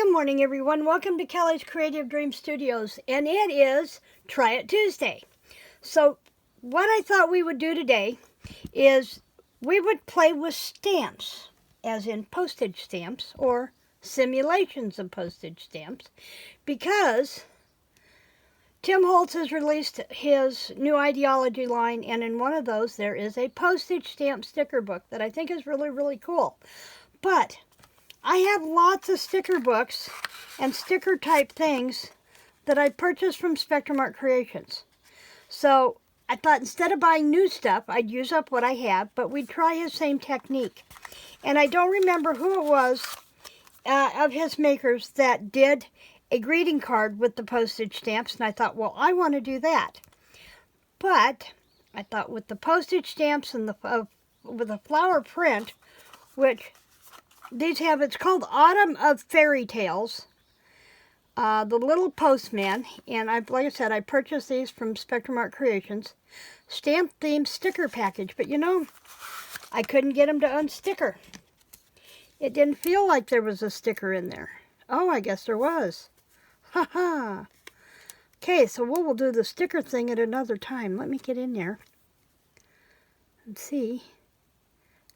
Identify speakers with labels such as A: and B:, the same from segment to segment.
A: Good morning, everyone. Welcome to Kelly's Creative Dream Studios, and it is Try It Tuesday. So what I thought we would do today is we would play with stamps, as in postage stamps or simulations of postage stamps, because Tim Holtz has released his new Idea-ology line, and in one of those there is a postage stamp sticker book that I think is really, really cool. But I have lots of sticker books and sticker type things that I purchased from Spectrum Art Creations. So I thought instead of buying new stuff, I'd use up what I have, but we'd try his same technique. And I don't remember who it was of his makers that did a greeting card with the postage stamps, and I thought, well, I want to do that. But I thought with the postage stamps and with the flower print, which these have, it's called Autumn of Fairy Tales, the Little Postman, and like I said, I purchased these from Spectrum Art Creations, stamp themed sticker package, but you know, I couldn't get them to unsticker. It didn't feel like there was a sticker in there. Oh, I guess there was. Ha ha. Okay, so we'll do the sticker thing at another time. Let me get in there and see,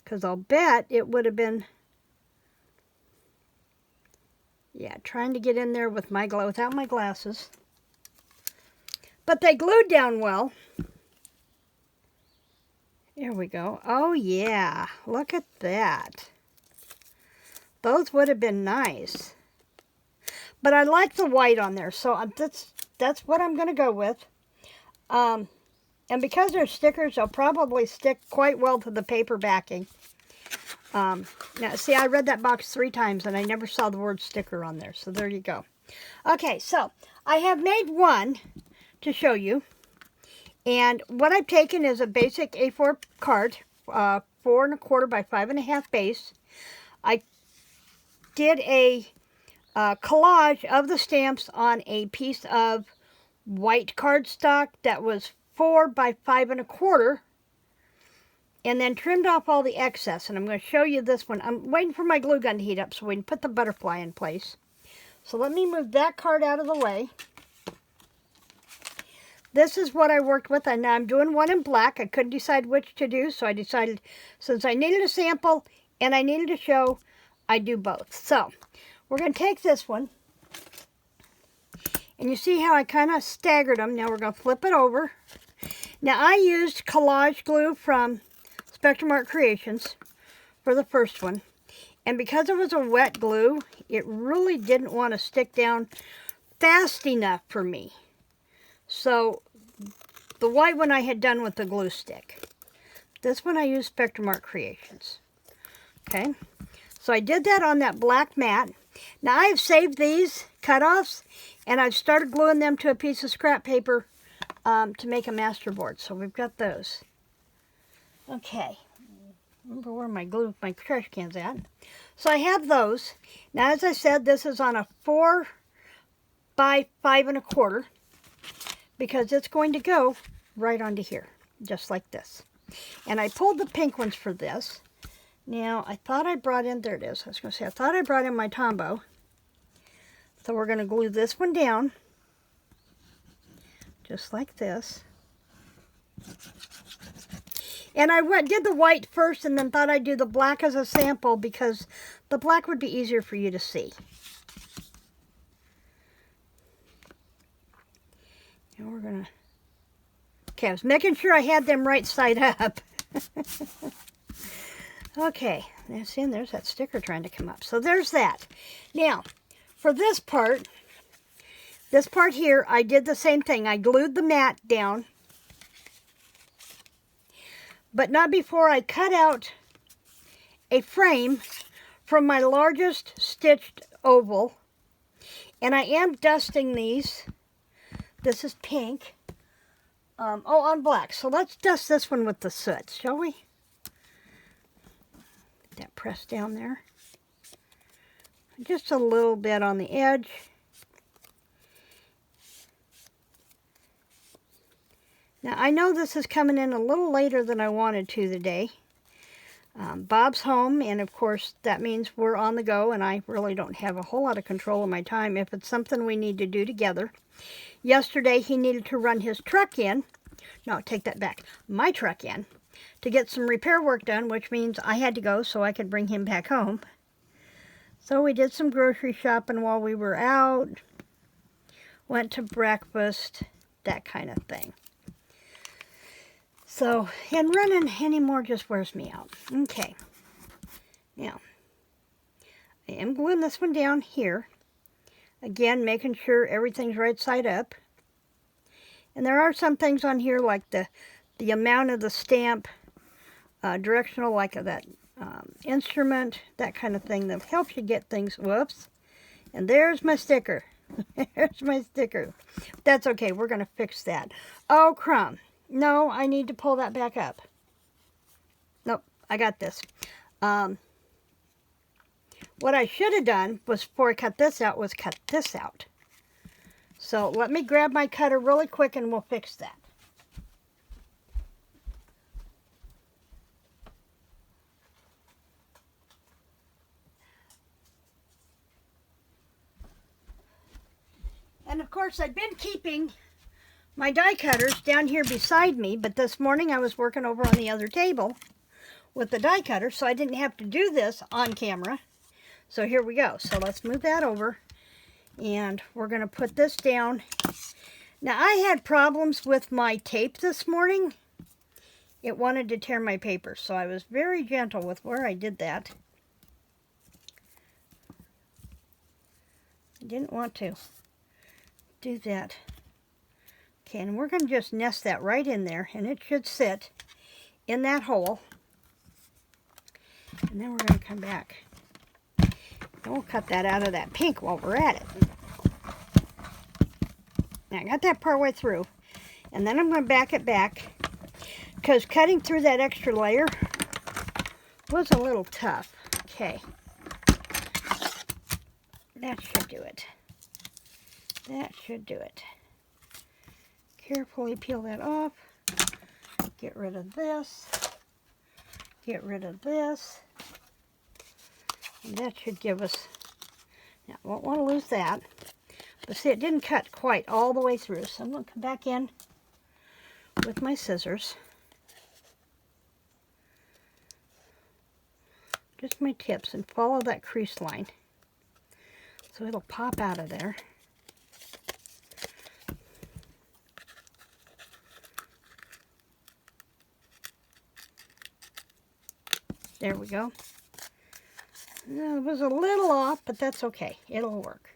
A: because I'll bet it would have been, yeah, trying to get in there with without my glasses. But they glued down well. There we go. Oh yeah, look at that. Those would have been nice. But I like the white on there, so that's what I'm going to go with. And because they're stickers, they'll probably stick quite well to the paper backing. Now, see, I read that box 3 times, and I never saw the word sticker on there, so there you go. Okay, so I have made one to show you, and what I've taken is a basic A4 card, 4 1/4 by 5 1/2 base. I did a collage of the stamps on a piece of white cardstock that was 4 by 5 1/4. And then trimmed off all the excess. And I'm going to show you this one. I'm waiting for my glue gun to heat up so we can put the butterfly in place. So let me move that card out of the way. This is what I worked with. And now I'm doing one in black. I couldn't decide which to do. So I decided, since I needed a sample and I needed a show, I'd do both. So we're going to take this one. And you see how I kind of staggered them. Now we're going to flip it over. Now I used collage glue from Spectrum Art Creations for the first one, and because it was a wet glue, it really didn't want to stick down fast enough for me. So the white one I had done with the glue stick. This one I used Spectrum Art Creations. Okay, so I did that on that black mat. Now I have saved these cutoffs, and I've started gluing them to a piece of scrap paper to make a master board. So we've got those. Okay, remember where my trash can's at. So I have those. Now, as I said, this is on a 4 by 5 1/4 because it's going to go right onto here, just like this. And I pulled the pink ones for this. Now, I thought I brought in, there it is. I was going to say, I thought I brought in my Tombow. So we're going to glue this one down, just like this. And I did the white first and then thought I'd do the black as a sample because the black would be easier for you to see. And we're going to... Okay, I was making sure I had them right side up. Okay, now see, and there's that sticker trying to come up. So there's that. Now, for this part here, I did the same thing. I glued the mat down, but not before I cut out a frame from my largest stitched oval. And I am dusting these. This is pink. On black. So let's dust this one with the soot, shall we? Get that pressed down there. Just a little bit on the edge. Now, I know this is coming in a little later than I wanted to today, Bob's home, and of course that means we're on the go, and I really don't have a whole lot of control of my time if it's something we need to do together. Yesterday he needed to run his truck in, no, take that back, my truck in, to get some repair work done, which means I had to go so I could bring him back home. So we did some grocery shopping while we were out, went to breakfast, that kind of thing. So, and running anymore just wears me out. Okay. Now, I am gluing this one down here. Again, making sure everything's right side up. And there are some things on here like the amount of the stamp, directional, like that instrument, that kind of thing that helps you get things. Whoops. And there's my sticker. There's my sticker. That's okay. We're going to fix that. Oh, crumb. No, I need to pull that back up. Nope, I got this. What I should have done was, before I cut this out, was cut this out. So let me grab my cutter really quick and we'll fix that. And of course, I've been keeping my die cutters down here beside me, but this morning I was working over on the other table with the die cutter, so I didn't have to do this on camera. So here we go. So let's move that over, and we're going to put this down. Now, I had problems with my tape this morning. It wanted to tear my paper, so I was very gentle with where I did that. I didn't want to do that. Okay, and we're going to just nest that right in there, and it should sit in that hole. And then we're going to come back. And we'll cut that out of that pink while we're at it. Now, I got that part way through. And then I'm going to back it back, because cutting through that extra layer was a little tough. Okay. That should do it. That should do it. Carefully peel that off. Get rid of this. Get rid of this. And that should give us, now I won't want to lose that. But see, it didn't cut quite all the way through. So I'm going to come back in with my scissors. Just my tips, and follow that crease line. So it'll pop out of there. There we go. It was a little off, but that's okay. It'll work.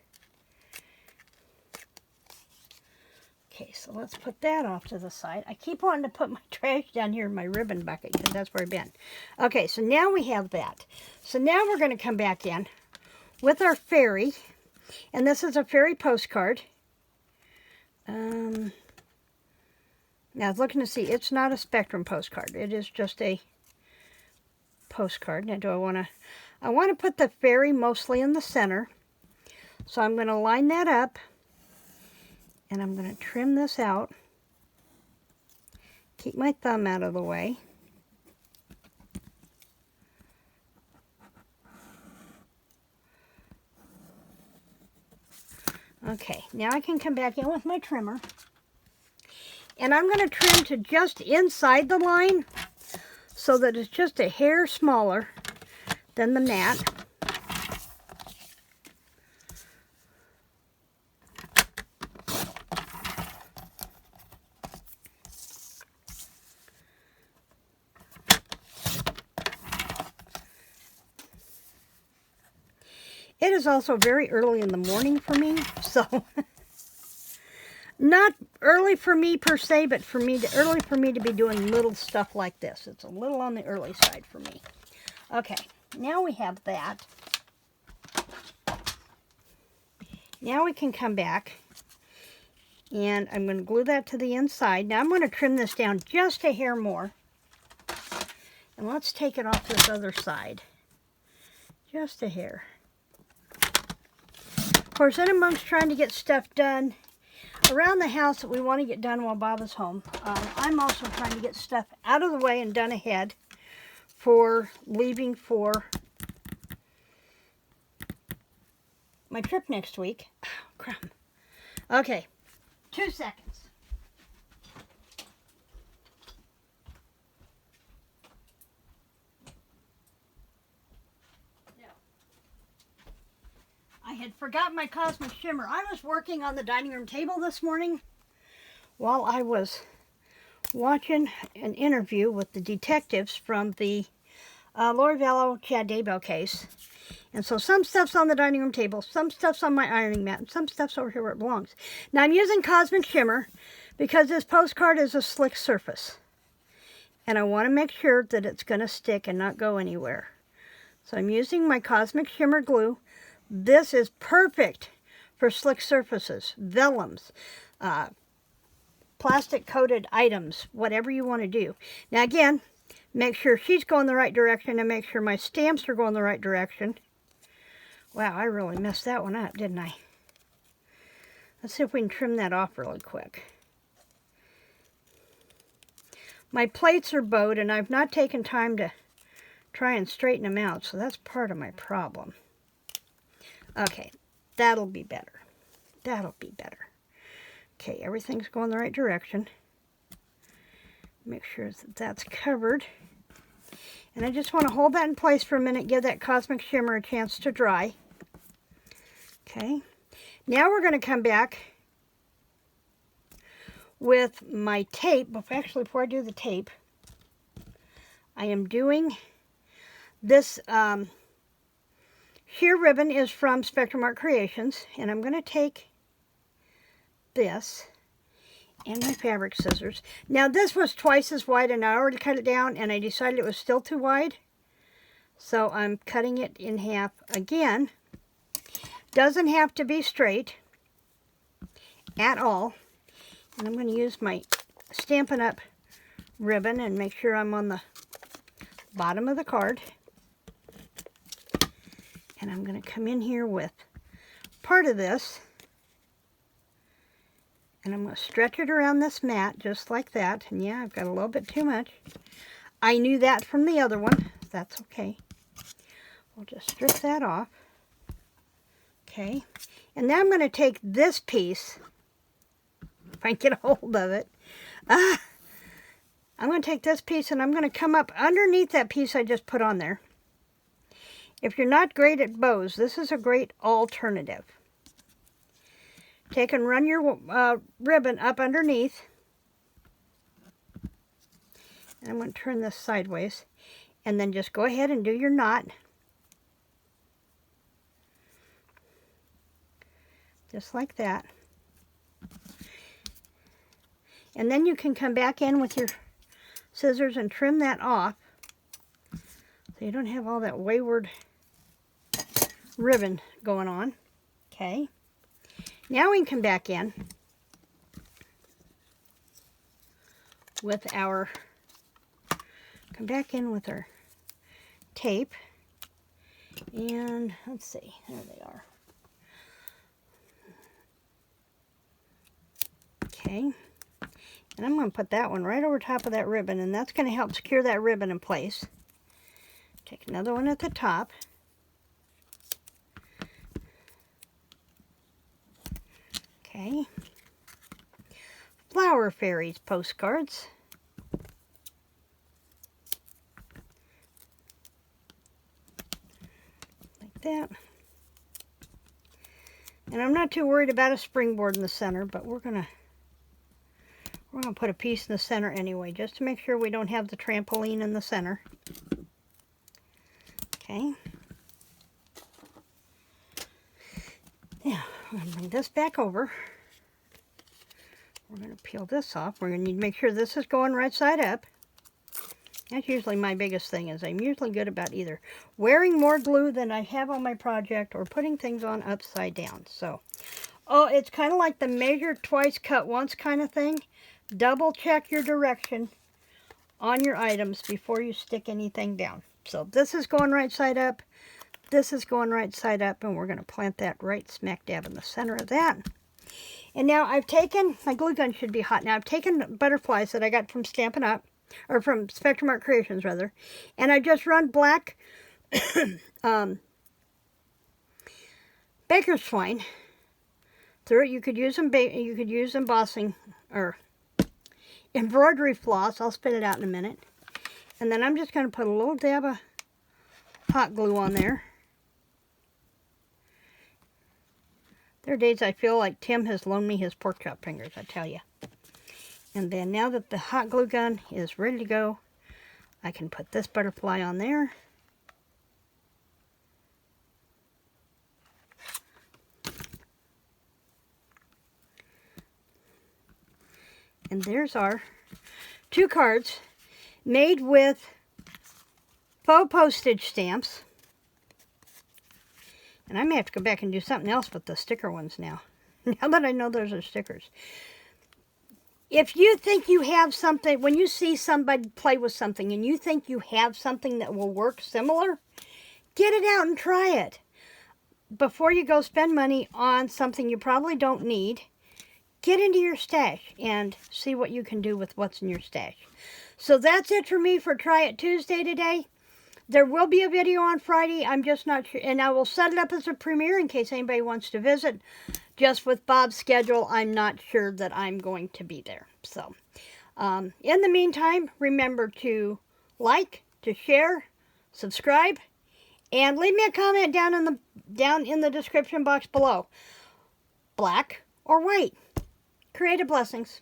A: Okay, so let's put that off to the side. I keep wanting to put my trash down here in my ribbon bucket, because that's where I've been. Okay, so now we have that. So now we're going to come back in with our fairy. And this is a fairy postcard. Now I was looking to see, it's not a Spectrum postcard. It is just a postcard. Now do I want to put the fairy mostly in the center. So I'm going to line that up, and I'm going to trim this out. Keep my thumb out of the way. Okay, now I can come back in with my trimmer. And I'm going to trim to just inside the line, so that it's just a hair smaller than the mat. It is also very early in the morning for me, so not early for me per se, but early for me to be doing little stuff like this. It's a little on the early side for me. Okay, now we have that. Now we can come back, and I'm going to glue that to the inside. Now I'm going to trim this down just a hair more. And let's take it off this other side. Just a hair. Of course, in amongst trying to get stuff done around the house that we want to get done while Bob is home, I'm also trying to get stuff out of the way and done ahead for leaving for my trip next week. Oh, crap. Okay, 2 seconds. I had forgotten my Cosmic Shimmer. I was working on the dining room table this morning while I was watching an interview with the detectives from the Lori Vallow Chad Daybell case. And so some stuff's on the dining room table, some stuff's on my ironing mat, and some stuff's over here where it belongs. Now I'm using Cosmic Shimmer because this postcard is a slick surface. And I want to make sure that it's going to stick and not go anywhere. So I'm using my Cosmic Shimmer glue. This is perfect for slick surfaces, vellums, plastic coated items, whatever you want to do. Now again, make sure she's going the right direction and make sure my stamps are going the right direction. Wow, I really messed that one up, didn't I? Let's see if we can trim that off really quick. My plates are bowed and I've not taken time to try and straighten them out, so that's part of my problem. Okay, that'll be better. That'll be better. Okay, everything's going the right direction. Make sure that that's covered. And I just want to hold that in place for a minute, give that Cosmic Shimmer a chance to dry. Okay, now we're going to come back with my tape. Actually, before I do the tape, I am doing this sheer ribbon is from Spectrum Art Creations, and I'm going to take this and my fabric scissors. Now this was twice as wide and I already cut it down and I decided it was still too wide. So I'm cutting it in half again. Doesn't have to be straight at all. And I'm going to use my Stampin' Up ribbon and make sure I'm on the bottom of the card. And I'm going to come in here with part of this. And I'm going to stretch it around this mat just like that. And yeah, I've got a little bit too much. I knew that from the other one. That's okay. We'll just strip that off. Okay. And now I'm going to take this piece, if I can get a hold of it. I'm going to take this piece and I'm going to come up underneath that piece I just put on there. If you're not great at bows, this is a great alternative. Take and run your ribbon up underneath. And I'm going to turn this sideways. And then just go ahead and do your knot. Just like that. And then you can come back in with your scissors and trim that off. So you don't have all that wayward ribbon going on. Okay. Now we can come back in with our tape. And let's see, there they are. Okay. And I'm going to put that one right over top of that ribbon, and that's going to help secure that ribbon in place. Take another one at the top. Okay. Flower Fairies postcards. Like that. And I'm not too worried about a springboard in the center, but we're gonna put a piece in the center anyway, just to make sure we don't have the trampoline in the center. Okay. Now, I'm going to bring this back over. We're going to peel this off. We're going to need to make sure this is going right side up. That's usually my biggest thing, is I'm usually good about either wearing more glue than I have on my project or putting things on upside down. So, oh, it's kind of like the measure twice, cut once kind of thing. Double check your direction on your items before you stick anything down. So this is going right side up. This is going right side up, and we're going to plant that right smack dab in the center of that. And now I've taken, my glue gun should be hot now, I've taken butterflies that I got from Stampin' Up, or from Spectrum Art Creations rather, and I just run black baker's twine through it. You could use embossing or embroidery floss. I'll spit it out in a minute. And then I'm just going to put a little dab of hot glue on there. There are days I feel like Tim has loaned me his pork chop fingers, I tell you. And then now that the hot glue gun is ready to go, I can put this butterfly on there. And there's our 2 cards made with faux postage stamps. And I may have to go back and do something else with the sticker ones now. Now that I know those are stickers. If you think you have something, when you see somebody play with something and you think you have something that will work similar, get it out and try it. Before you go spend money on something you probably don't need, get into your stash and see what you can do with what's in your stash. So that's it for me for Try It Tuesday today. There will be a video on Friday. I'm just not sure. And I will set it up as a premiere in case anybody wants to visit. Just with Bob's schedule, I'm not sure that I'm going to be there. So, in the meantime, remember to like, to share, subscribe, and leave me a comment down in the description box below. Black or white? Creative blessings.